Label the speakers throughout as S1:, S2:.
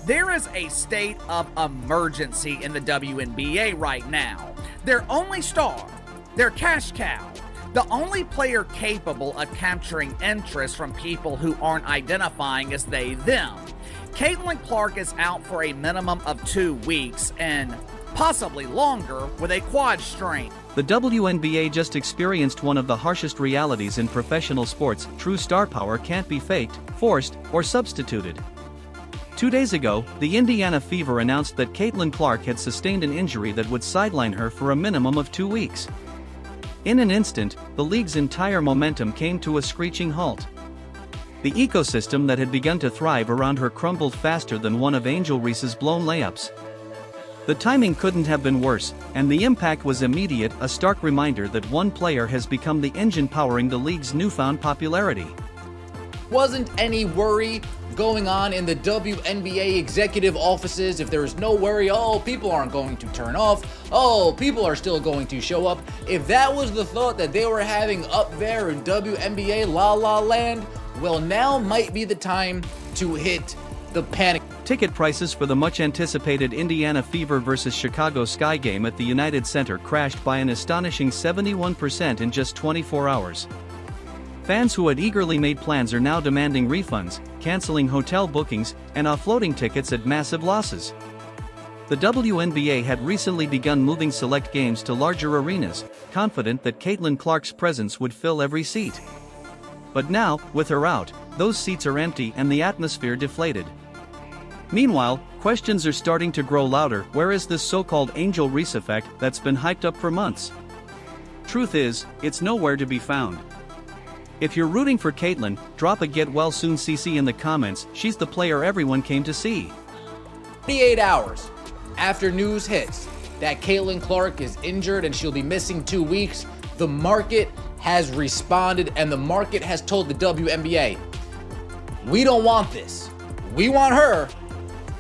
S1: There is a state of emergency in the WNBA right now. Their only star, their cash cow, the only player capable of capturing interest from people who aren't identifying as they, them. Caitlin Clark is out for a minimum of 2 weeks and possibly longer with a quad strain.
S2: The WNBA just experienced one of the harshest realities in professional sports. True star power can't be faked, forced, or substituted. 2 days ago, the Indiana Fever announced that Caitlin Clark had sustained an injury that would sideline her for a minimum of 2 weeks. In an instant, the league's entire momentum came to a screeching halt. The ecosystem that had begun to thrive around her crumbled faster than one of Angel Reese's blown layups. The timing couldn't have been worse, and the impact was immediate, a stark reminder that one player has become the engine powering the league's newfound popularity.
S3: Wasn't any worry going on in the WNBA executive offices? If there was no worry, oh, people aren't going to turn off, oh, people are still going to show up. If that was the thought that they were having up there in WNBA La La Land, well, now might be the time to hit the panic.
S2: Ticket prices for the much-anticipated Indiana Fever vs. Chicago Sky game at the United Center crashed by an astonishing 71% in just 24 hours. Fans who had eagerly made plans are now demanding refunds, canceling hotel bookings, and offloading tickets at massive losses. The WNBA had recently begun moving select games to larger arenas, confident that Caitlin Clark's presence would fill every seat. But now, with her out, those seats are empty and the atmosphere deflated. Meanwhile, questions are starting to grow louder. Where is this so-called Angel Reese effect that's been hyped up for months? Truth is, it's nowhere to be found. If you're rooting for Caitlin, drop a get well soon CC in the comments. She's the player everyone came to see.
S3: 48 hours after news hits that Caitlin Clark is injured and she'll be missing 2 weeks, the market has responded and the market has told the WNBA, we don't want this. We want her,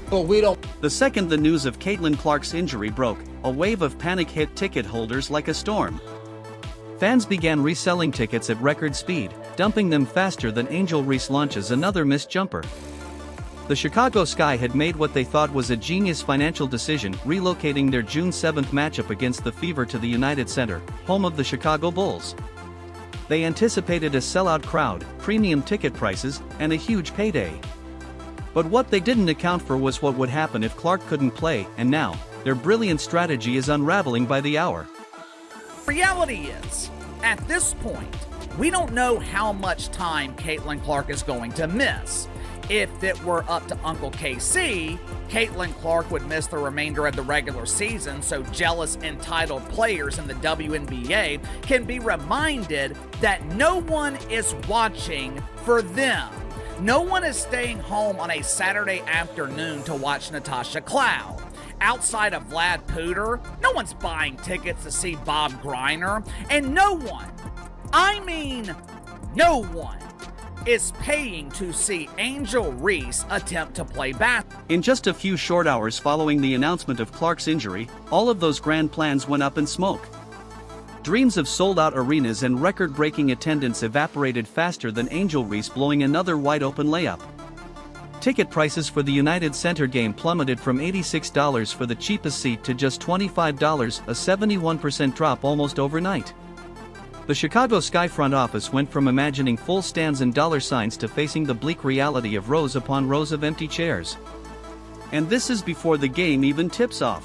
S3: but we don't.
S2: The second the news of Caitlin Clark's injury broke, a wave of panic hit ticket holders like a storm. Fans began reselling tickets at record speed, dumping them faster than Angel Reese launches another missed jumper. The Chicago Sky had made what they thought was a genius financial decision, relocating their June 7th matchup against the Fever to the United Center, home of the Chicago Bulls. They anticipated a sellout crowd, premium ticket prices, and a huge payday. But what they didn't account for was what would happen if Clark couldn't play, and now, their brilliant strategy is unraveling by the hour.
S1: Reality is, at this point, we don't know how much time Caitlin Clark is going to miss. If it were up to Uncle KC, Caitlin Clark would miss the remainder of the regular season so jealous, entitled players in the WNBA can be reminded that no one is watching for them. No one is staying home on a Saturday afternoon to watch Natasha Cloud. Outside of Vlad Pooter, no one's buying tickets to see Bob Griner, and no one, I mean no one, is paying to see Angel Reese attempt to play basketball.
S2: In just a few short hours following the announcement of Clark's injury, all of those grand plans went up in smoke. Dreams of sold-out arenas and record-breaking attendance evaporated faster than Angel Reese blowing another wide-open layup. Ticket prices for the United Center game plummeted from $86 for the cheapest seat to just $25, a 71% drop almost overnight. The Chicago Sky front office went from imagining full stands and dollar signs to facing the bleak reality of rows upon rows of empty chairs. And this is before the game even tips off.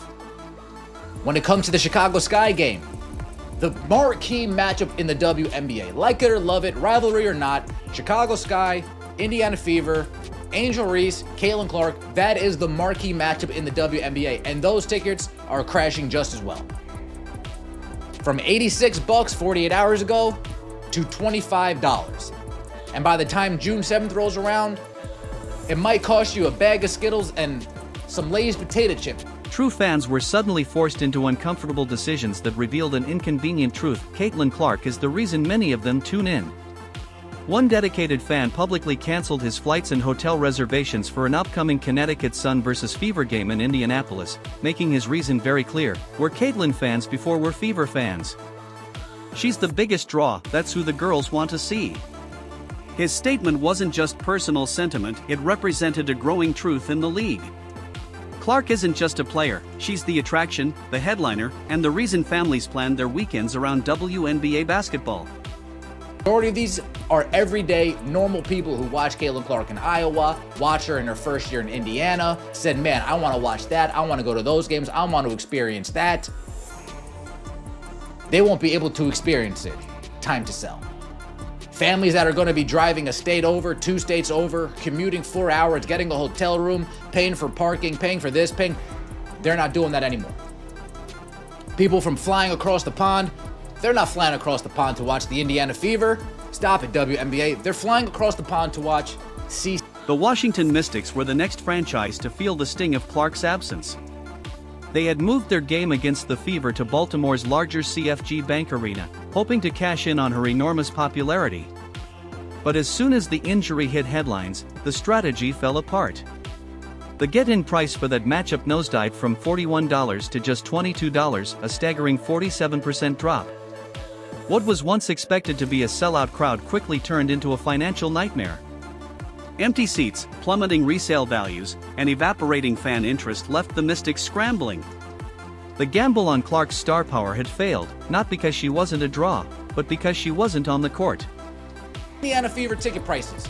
S3: When it comes to the Chicago Sky game, the marquee matchup in the WNBA, like it or love it, rivalry or not, Chicago Sky, Indiana Fever, Angel Reese, Caitlin Clark, that is the marquee matchup in the WNBA, and those tickets are crashing just as well. From $86 48 hours ago to $25. And by the time June 7th rolls around, it might cost you a bag of Skittles and some Lay's potato chips.
S2: True fans were suddenly forced into uncomfortable decisions that revealed an inconvenient truth. Caitlin Clark is the reason many of them tune in. One dedicated fan publicly canceled his flights and hotel reservations for an upcoming Connecticut Sun vs. Fever game in Indianapolis, making his reason very clear: we're Caitlin fans before we're Fever fans. She's the biggest draw, that's who the girls want to see. His statement wasn't just personal sentiment, it represented a growing truth in the league. Clark isn't just a player, she's the attraction, the headliner, and the reason families plan their weekends around WNBA basketball.
S3: Majority of these are everyday, normal people who watch Caitlin Clark in Iowa, watch her in her first year in Indiana, said, man, I want to watch that, I want to go to those games, I want to experience that. They won't be able to experience it. Time to sell. Families that are going to be driving a state over, 2 states over, commuting 4 hours, getting a hotel room, paying for parking, paying for this, they're not doing that anymore. People from flying across the pond, they're not flying across the pond to watch the Indiana Fever. Stop it, WNBA. They're flying across the pond to watch C.
S2: The Washington Mystics were the next franchise to feel the sting of Clark's absence. They had moved their game against the Fever to Baltimore's larger CFG Bank Arena, hoping to cash in on her enormous popularity. But as soon as the injury hit headlines, the strategy fell apart. The get-in price for that matchup nosedived from $41 to just $22, a staggering 47% drop. What was once expected to be a sellout crowd quickly turned into a financial nightmare. Empty seats, plummeting resale values, and evaporating fan interest left the Mystics scrambling. The gamble on Clark's star power had failed, not because she wasn't a draw, but because she wasn't on the court.
S3: Indiana Fever ticket prices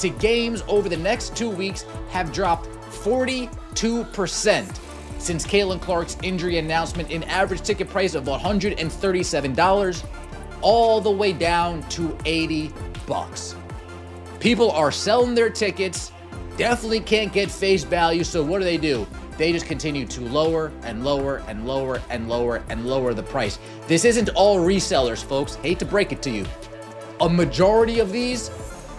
S3: to games over the next 2 weeks have dropped 42% since Caitlin Clark's injury announcement, an average ticket price of $137, all the way down to $80. People are selling their tickets, definitely can't get face value, so what do? They just continue to lower and lower and lower and lower and lower the price. This isn't all resellers, folks. Hate to break it to you. A majority of these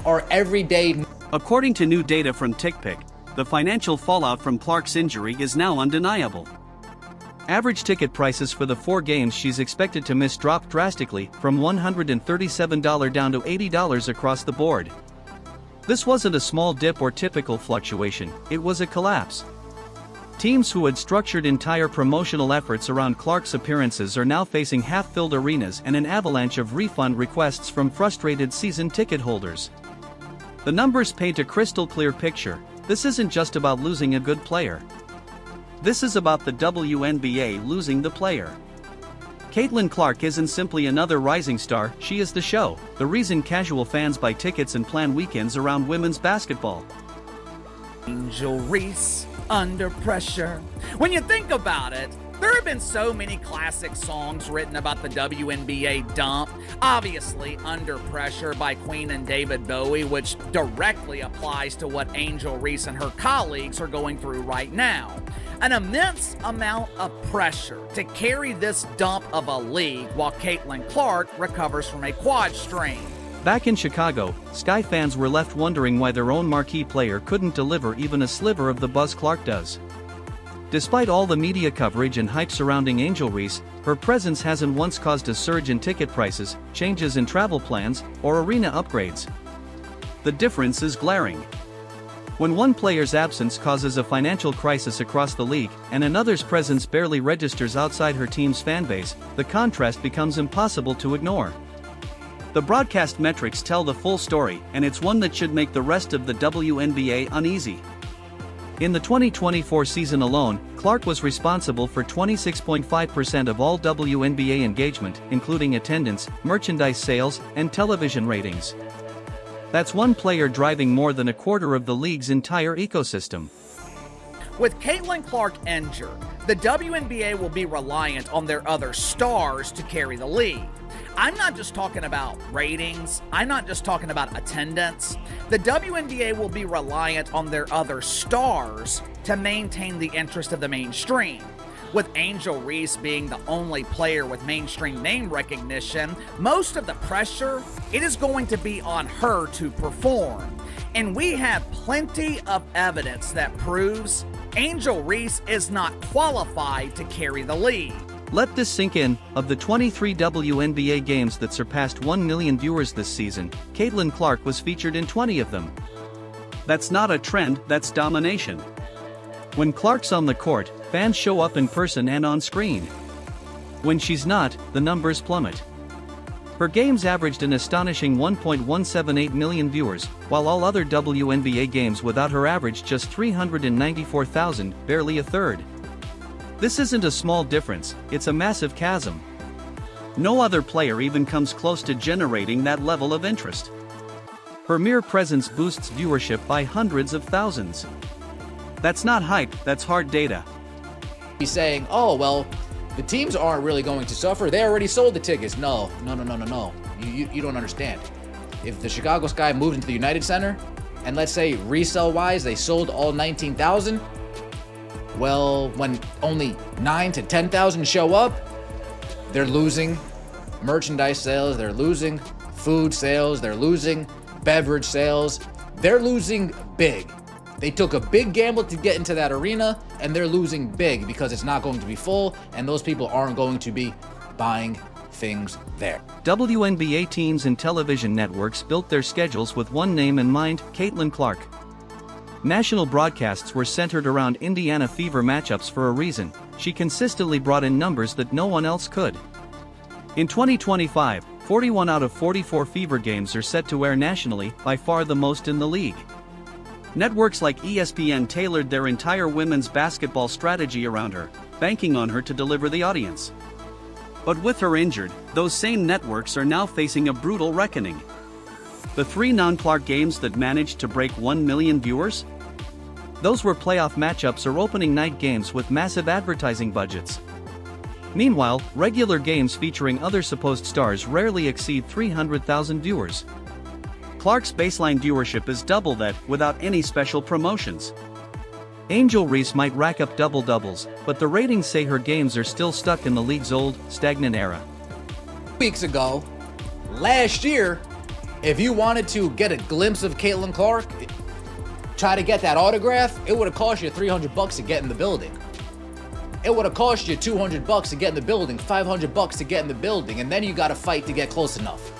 S3: are everyday.
S2: According to new data from TickPick, the financial fallout from Clark's injury is now undeniable. Average ticket prices for the 4 games she's expected to miss dropped drastically, from $137 down to $80 across the board. This wasn't a small dip or typical fluctuation, it was a collapse. Teams who had structured entire promotional efforts around Clark's appearances are now facing half-filled arenas and an avalanche of refund requests from frustrated season ticket holders. The numbers paint a crystal clear picture. This isn't just about losing a good player. This is about the WNBA losing the player. Caitlin Clark isn't simply another rising star, she is the show, the reason casual fans buy tickets and plan weekends around women's basketball.
S1: Angel Reese, Under Pressure. When you think about it, there have been so many classic songs written about the WNBA dump. Obviously, Under Pressure by Queen and David Bowie, which directly applies to what Angel Reese and her colleagues are going through right now. An immense amount of pressure to carry this dump of a league while Caitlin Clark recovers from a quad strain.
S2: Back in Chicago, Sky fans were left wondering why their own marquee player couldn't deliver even a sliver of the buzz Clark does. Despite all the media coverage and hype surrounding Angel Reese, her presence hasn't once caused a surge in ticket prices, changes in travel plans, or arena upgrades. The difference is glaring. When one player's absence causes a financial crisis across the league, and another's presence barely registers outside her team's fanbase, the contrast becomes impossible to ignore. The broadcast metrics tell the full story, and it's one that should make the rest of the WNBA uneasy. In the 2024 season alone, Clark was responsible for 26.5% of all WNBA engagement, including attendance, merchandise sales, and television ratings. That's one player driving more than a quarter of the league's entire ecosystem.
S1: With Caitlin Clark injured, the WNBA will be reliant on their other stars to carry the league. I'm not just talking about ratings, I'm not just talking about attendance. The WNBA will be reliant on their other stars to maintain the interest of the mainstream. With Angel Reese being the only player with mainstream name recognition, most of the pressure, it is going to be on her to perform. And we have plenty of evidence that proves Angel Reese is not qualified to carry the league.
S2: Let this sink in. Of the 23 WNBA games that surpassed 1 million viewers this season, Caitlin Clark was featured in 20 of them. That's not a trend, that's domination. When Clark's on the court, fans show up in person and on screen. When she's not, the numbers plummet. Her games averaged an astonishing 1.178 million viewers, while all other WNBA games without her averaged just 394,000, barely a third. This isn't a small difference, it's a massive chasm. No other player even comes close to generating that level of interest. Her mere presence boosts viewership by hundreds of thousands. That's not hype, that's hard data.
S3: He's saying, oh, well, the teams aren't really going to suffer. They already sold the tickets. No. You don't understand. If the Chicago Sky moved into the United Center, and let's say resale-wise, they sold all 19,000, well, when only 9 to 10,000 show up, they're losing merchandise sales, they're losing food sales, they're losing beverage sales, they're losing big. They took a big gamble to get into that arena, and they're losing big because it's not going to be full, and those people aren't going to be buying things there.
S2: WNBA teams and television networks built their schedules with one name in mind, Caitlin Clark. National broadcasts were centered around Indiana Fever matchups for a reason. She consistently brought in numbers that no one else could. In 2025, 41 out of 44 Fever games are set to air nationally, by far the most in the league. Networks like ESPN tailored their entire women's basketball strategy around her, banking on her to deliver the audience. But with her injured, those same networks are now facing a brutal reckoning. The 3 non-Clark games that managed to break 1 million viewers? Those were playoff matchups or opening night games with massive advertising budgets. Meanwhile, regular games featuring other supposed stars rarely exceed 300,000 viewers. Clark's baseline viewership is double that, without any special promotions. Angel Reese might rack up double-doubles, but the ratings say her games are still stuck in the league's old, stagnant era.
S3: Weeks ago, last year, if you wanted to get a glimpse of Caitlin Clark, try to get that autograph, it would have cost you $300 to get in the building. It would have cost you $200 to get in the building, $500 to get in the building, and then you got to fight to get close enough.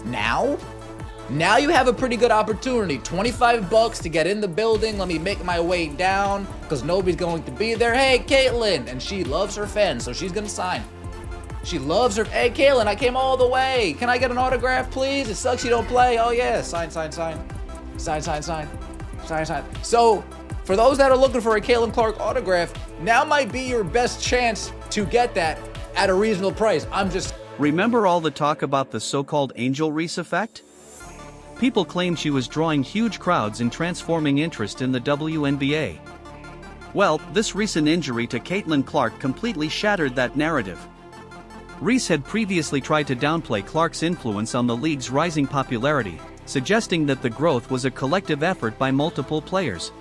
S3: Now you have a pretty good opportunity. $25 to get in the building. Let me make my way down because nobody's going to be there. Hey, Caitlin. And she loves her fans, so she's going to sign. She loves her. Hey, Caitlin, I came all the way. Can I get an autograph, please? It sucks you don't play. Oh, yeah. Sign. So, for those that are looking for a Caitlin Clark autograph, now might be your best chance to get that at a reasonable price.
S2: Remember all the talk about the so-called Angel Reese effect? People claim she was drawing huge crowds and transforming interest in the WNBA. Well, this recent injury to Caitlin Clark completely shattered that narrative. Reese had previously tried to downplay Clark's influence on the league's rising popularity, suggesting that the growth was a collective effort by multiple players.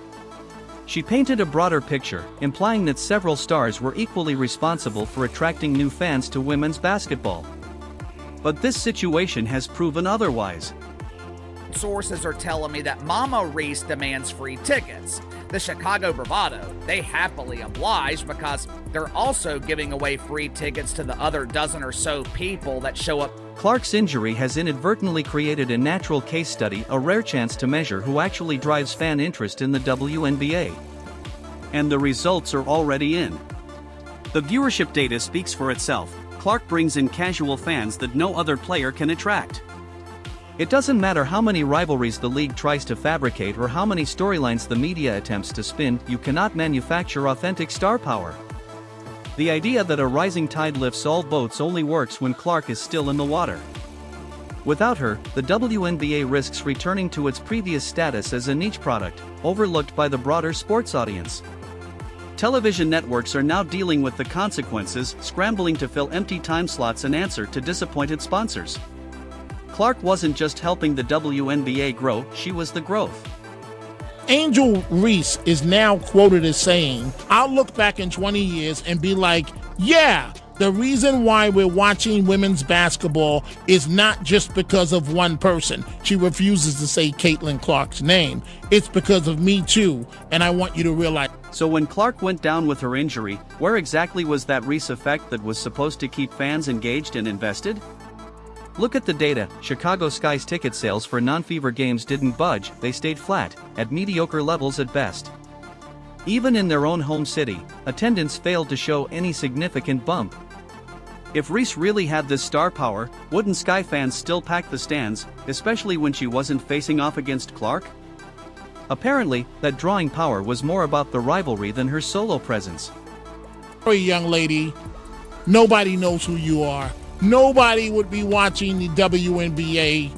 S2: She painted a broader picture, implying that several stars were equally responsible for attracting new fans to women's basketball. But this situation has proven otherwise.
S1: Sources are telling me that Mama Reese demands free tickets. The Chicago Bravado, they happily oblige because they're also giving away free tickets to the other dozen or so people that show up.
S2: Clark's injury has inadvertently created a natural case study, a rare chance to measure who actually drives fan interest in the WNBA. And the results are already in. The viewership data speaks for itself. Clark brings in casual fans that no other player can attract. It doesn't matter how many rivalries the league tries to fabricate or how many storylines the media attempts to spin, you cannot manufacture authentic star power. The idea that a rising tide lifts all boats only works when Clark is still in the water. Without her, the WNBA risks returning to its previous status as a niche product, overlooked by the broader sports audience. Television networks are now dealing with the consequences, scrambling to fill empty time slots and answer to disappointed sponsors. Clark wasn't just helping the WNBA grow, she was the growth.
S4: Angel Reese is now quoted as saying, "I'll look back in 20 years and be like, yeah, the reason why we're watching women's basketball is not just because of one person." She refuses to say Caitlin Clark's name. "It's because of me too, and I want you to realize."
S2: So when Clark went down with her injury, where exactly was that Reese effect that was supposed to keep fans engaged and invested? Look at the data. Chicago Sky's ticket sales for non-Fever games didn't budge, they stayed flat, at mediocre levels at best. Even in their own home city, attendance failed to show any significant bump. If Reese really had this star power, wouldn't Sky fans still pack the stands, especially when she wasn't facing off against Clark? Apparently, that drawing power was more about the rivalry than her solo presence.
S4: Sorry, young lady, nobody knows who you are. Nobody would be watching the WNBA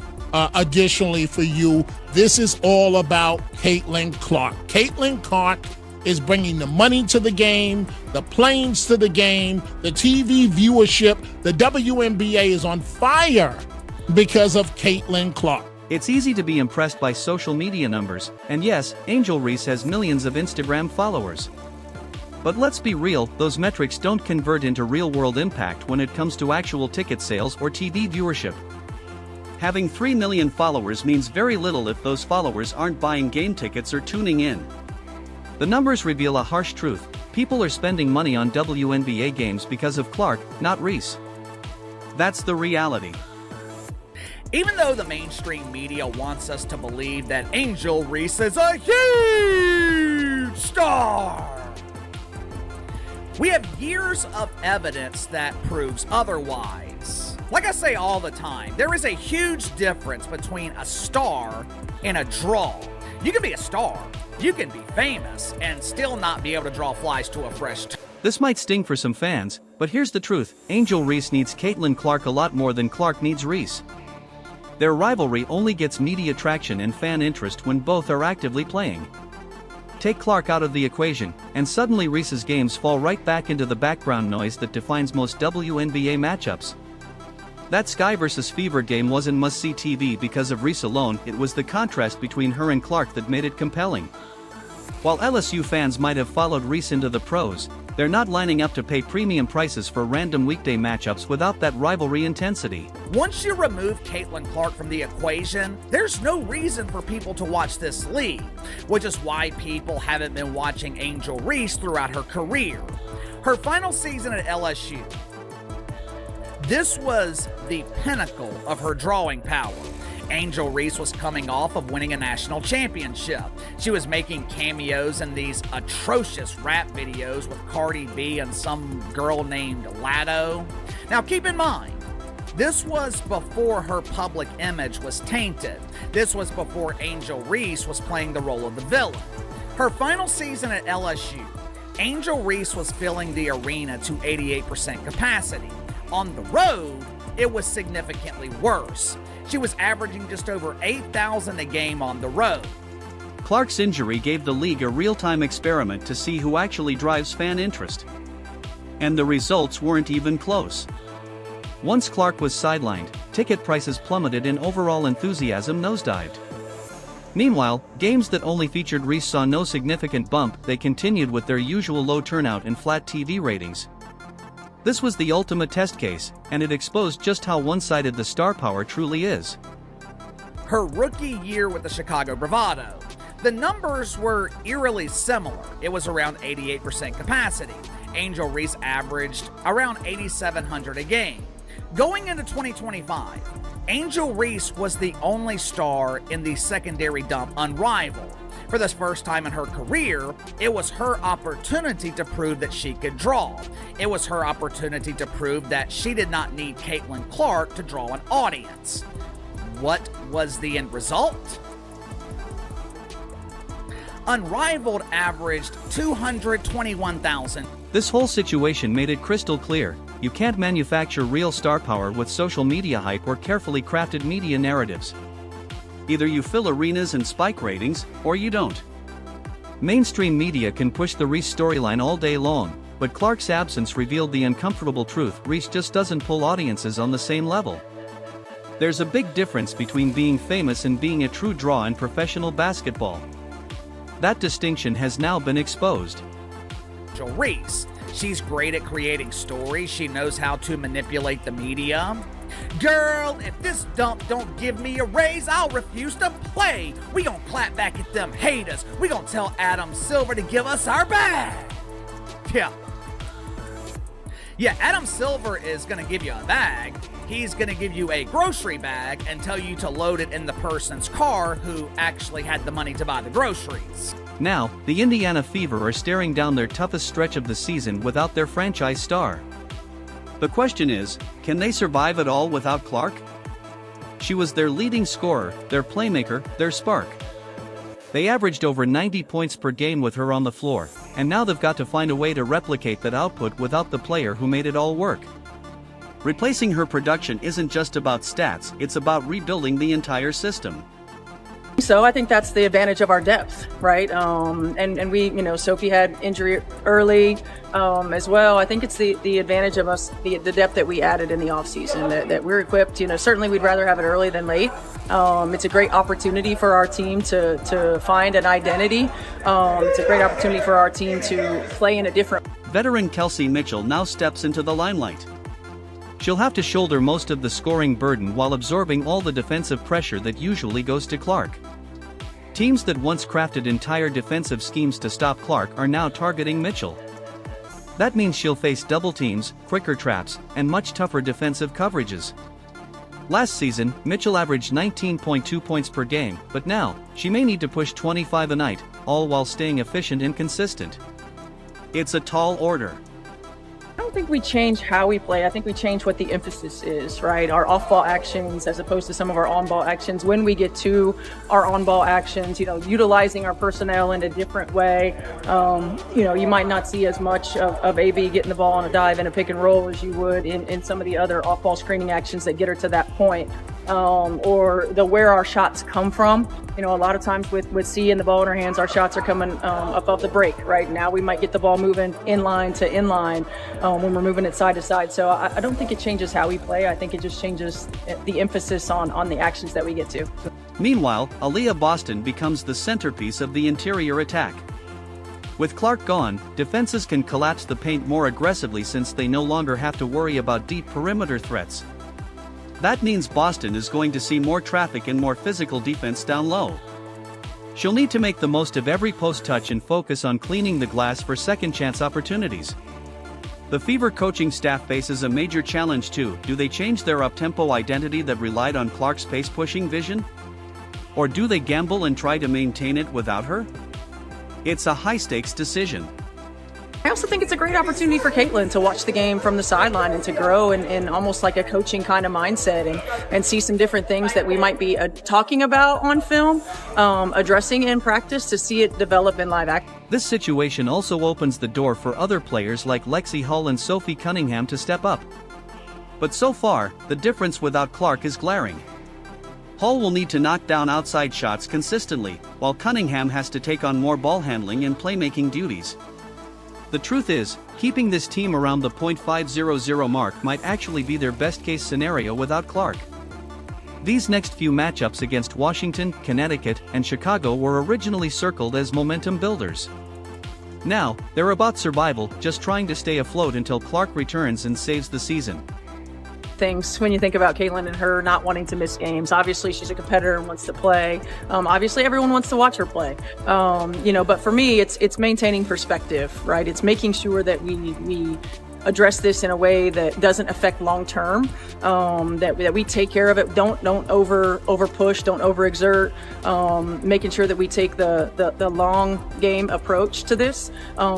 S4: additionally for you. This is all about Caitlin Clark. Caitlin Clark is bringing the money to the game, the planes to the game, the TV viewership. The WNBA is on fire because of Caitlin Clark.
S2: It's easy to be impressed by social media numbers, and yes, Angel Reese has millions of Instagram followers. But let's be real, those metrics don't convert into real-world impact when it comes to actual ticket sales or TV viewership. Having 3 million followers means very little if those followers aren't buying game tickets or tuning in. The numbers reveal a harsh truth: people are spending money on WNBA games because of Clark, not Reese. That's the reality.
S1: Even though the mainstream media wants us to believe that Angel Reese is a huge star, we have years of evidence that proves otherwise. Like I say all the time, there is a huge difference between a star and a draw. You can be a star, you can be famous, and still not be able to draw flies to a fresh
S2: This might sting for some fans, but here's the truth: Angel Reese needs Caitlin Clark a lot more than Clark needs Reese. Their rivalry only gets media traction and fan interest when both are actively playing. Take Clark out of the equation, and suddenly Reese's games fall right back into the background noise that defines most WNBA matchups. That Sky vs. Fever game wasn't must-see TV because of Reese alone, it was the contrast between her and Clark that made it compelling. While LSU fans might have followed Reese into the pros, they're not lining up to pay premium prices for random weekday matchups without that rivalry intensity.
S1: Once you remove Caitlin Clark from the equation, there's no reason for people to watch this league, which is why people haven't been watching Angel Reese throughout her career. Her final season at LSU, this was the pinnacle of her drawing power. Angel Reese was coming off of winning a national championship. She was making cameos in these atrocious rap videos with Cardi B and some girl named Lado. Now keep in mind, this was before her public image was tainted. This was before Angel Reese was playing the role of the villain. Her final season at LSU, Angel Reese was filling the arena to 88% capacity. On the road, it was significantly worse. She was averaging just over 8,000 a game on the road.
S2: Clark's injury gave the league a real-time experiment to see who actually drives fan interest. And the results weren't even close. Once Clark was sidelined, ticket prices plummeted and overall enthusiasm nosedived. Meanwhile, games that only featured Reese saw no significant bump. They continued with their usual low turnout and flat TV ratings. This was the ultimate test case, and it exposed just how one-sided the star power truly is.
S1: Her rookie year with the Chicago Bravado, the numbers were eerily similar. It was around 88% capacity. Angel Reese averaged around 8,700 a game. Going into 2025, Angel Reese was the only star in the secondary dump unrivaled. For the first time in her career, it was her opportunity to prove that she could draw. It was her opportunity to prove that she did not need Caitlin Clark to draw an audience. What was the end result? Unrivaled averaged 221,000.
S2: This whole situation made it crystal clear: you can't manufacture real star power with social media hype or carefully crafted media narratives. Either you fill arenas and spike ratings, or you don't. Mainstream media can push the Reese storyline all day long, but Clark's absence revealed the uncomfortable truth: Reese just doesn't pull audiences on the same level. There's a big difference between being famous and being a true draw in professional basketball. That distinction has now been exposed.
S1: Angel Reese, she's great at creating stories. She knows how to manipulate the media. Girl, if this dump don't give me a raise, I'll refuse to play. We gon' clap back at them haters. We gon' tell Adam Silver to give us our bag. Yeah, Adam Silver is gonna give you a bag. He's gonna give you a grocery bag and tell you to load it in the person's car who actually had the money to buy the groceries.
S2: Now, the Indiana Fever are staring down their toughest stretch of the season without their franchise star. The question is, can they survive it all without Clark? She was their leading scorer, their playmaker, their spark. They averaged over 90 points per game with her on the floor, and now they've got to find a way to replicate that output without the player who made it all work. Replacing her production isn't just about stats, it's about rebuilding the entire system.
S5: So I think that's the advantage of our depth, right? And we, Sophie had injury early as well. I think it's the advantage of us, the depth that we added in the offseason, that we're equipped. Certainly we'd rather have it early than late. It's a great opportunity for our team to find an identity. It's a great opportunity for our team to play in a different.
S2: Veteran Kelsey Mitchell now steps into the limelight. She'll have to shoulder most of the scoring burden while absorbing all the defensive pressure that usually goes to Clark. Teams that once crafted entire defensive schemes to stop Clark are now targeting Mitchell. That means she'll face double teams, quicker traps, and much tougher defensive coverages. Last season, Mitchell averaged 19.2 points per game, but now, she may need to push 25 a night, all while staying efficient and consistent. It's a tall order.
S5: I don't think we change how we play. I think we change what the emphasis is, right? Our off-ball actions as opposed to some of our on-ball actions. When we get to our on-ball actions, utilizing our personnel in a different way. You might not see as much of AB getting the ball on a dive and a pick and roll as you would in some of the other off-ball screening actions that get her to that point. Or where our shots come from. A lot of times with C and the ball in her hands, our shots are coming up off the break. Right now, we might get the ball moving inline to inline when we're moving it side to side. So I don't think it changes how we play. I think it just changes the emphasis on the actions that we get to.
S2: Meanwhile, Aaliyah Boston becomes the centerpiece of the interior attack. With Clark gone, defenses can collapse the paint more aggressively since they no longer have to worry about deep perimeter threats. That means Boston is going to see more traffic and more physical defense down low. She'll need to make the most of every post touch and focus on cleaning the glass for second chance opportunities. The Fever coaching staff faces a major challenge too. Do they change their up-tempo identity that relied on Clark's pace-pushing vision? Or do they gamble and try to maintain it without her? It's a high-stakes decision.
S5: I also think it's a great opportunity for Caitlin to watch the game from the sideline and to grow in almost like a coaching kind of mindset and see some different things that we might be talking about on film, addressing in practice to see it develop in live action.
S2: This situation also opens the door for other players like Lexi Hull and Sophie Cunningham to step up. But so far, the difference without Clark is glaring. Hull will need to knock down outside shots consistently, while Cunningham has to take on more ball handling and playmaking duties. The truth is, keeping this team around the .500 mark might actually be their best-case scenario without Clark. These next few matchups against Washington, Connecticut, and Chicago were originally circled as momentum builders. Now, they're about survival, just trying to stay afloat until Clark returns and saves the season.
S5: Things when you think about Caitlin and her not wanting to miss games. Obviously, she's a competitor and wants to play. Obviously, everyone wants to watch her play. But for me, it's maintaining perspective, right? It's making sure that we address this in a way that doesn't affect long term. That we take care of it. Don't over push. Don't overexert. Making sure that we take the long game approach to this,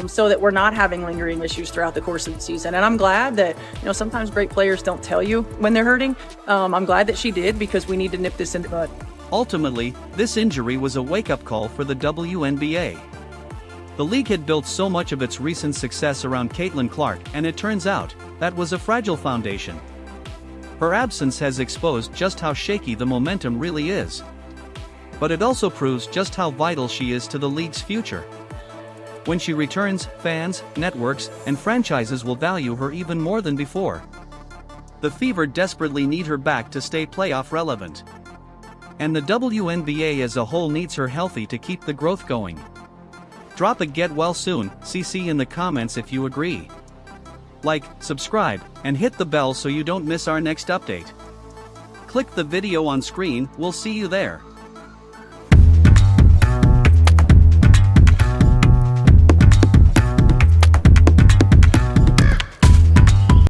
S5: so that we're not having lingering issues throughout the course of the season. And I'm glad that sometimes great players don't tell you when they're hurting. I'm glad that she did, because we need to nip this in the bud.
S2: Ultimately, this injury was a wake-up call for the WNBA. The league had built so much of its recent success around Caitlin Clark, and it turns out, that was a fragile foundation. Her absence has exposed just how shaky the momentum really is. But it also proves just how vital she is to the league's future. When she returns, fans, networks, and franchises will value her even more than before. The Fever desperately need her back to stay playoff relevant. And the WNBA as a whole needs her healthy to keep the growth going. Drop a get well soon, CC in the comments if you agree. Like, subscribe, and hit the bell so you don't miss our next update. Click the video on screen, we'll see you there.